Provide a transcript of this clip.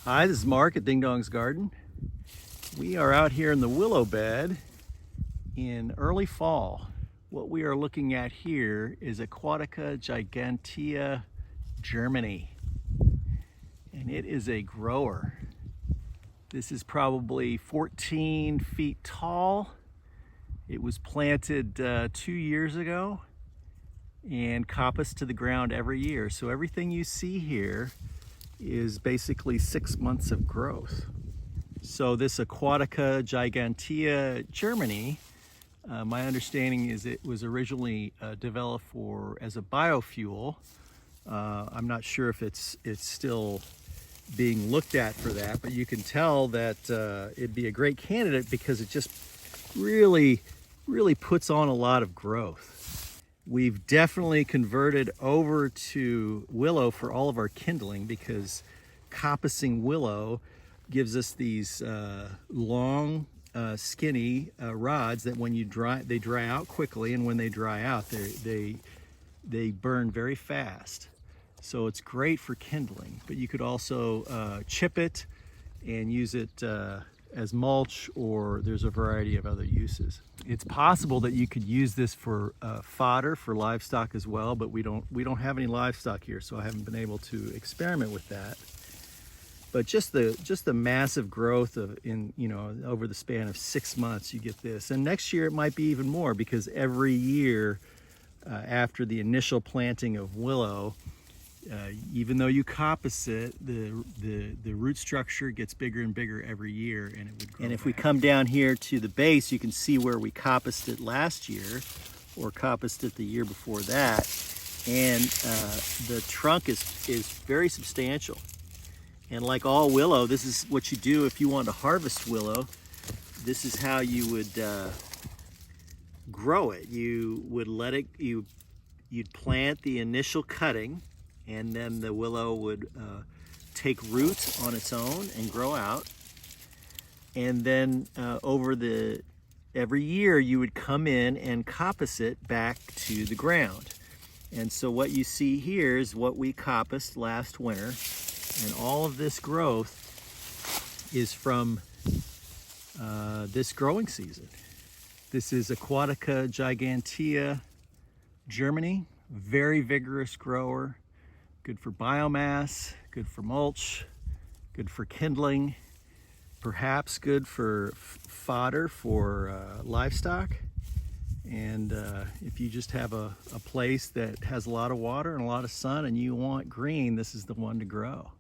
Hi, this is Mark at Ding Dong's Garden. We are out here in the willow bed in early fall. What we are looking at here is Aquatica Gigantea Germany, and it is a grower. This is probably 14 feet tall. It was planted 2 years ago and coppiced to the ground every year. So everything you see here is basically 6 months of growth. So this Aquatica Gigantea Germany, my understanding is it was originally developed as a biofuel. I'm not sure if it's still being looked at for that, but you can tell that it'd be a great candidate because it just really puts on a lot of growth. We've definitely converted over to willow for all of our kindling because coppicing willow gives us these long, skinny rods that when you they dry out quickly, and when they dry out, they burn very fast. So it's great for kindling, but you could also chip it and use it as mulch, or there's a variety of other uses. It's possible that you could use this for fodder for livestock as well, but we don't have any livestock here, so I haven't been able to experiment with that. But just the massive growth over the span of 6 months, you get this, and next year it might be even more because every year after the initial planting of willow, even though you coppice it, the root structure gets bigger and bigger every year, and it would grow. And if we come down here to the base, you can see where we coppiced it last year, or coppiced it the year before that, and the trunk is very substantial. And like all willow, this is what you do if you want to harvest willow. This is how you would grow it. You would you'd plant the initial cutting, and then the willow would take root on its own and grow out. And then every year you would come in and coppice it back to the ground. And so what you see here is what we coppiced last winter. And all of this growth is from this growing season. This is Aquatica Gigantea Germany, very vigorous grower. Good for biomass, good for mulch, good for kindling, perhaps good for fodder for livestock. And if you just have a place that has a lot of water and a lot of sun and you want green, this is the one to grow.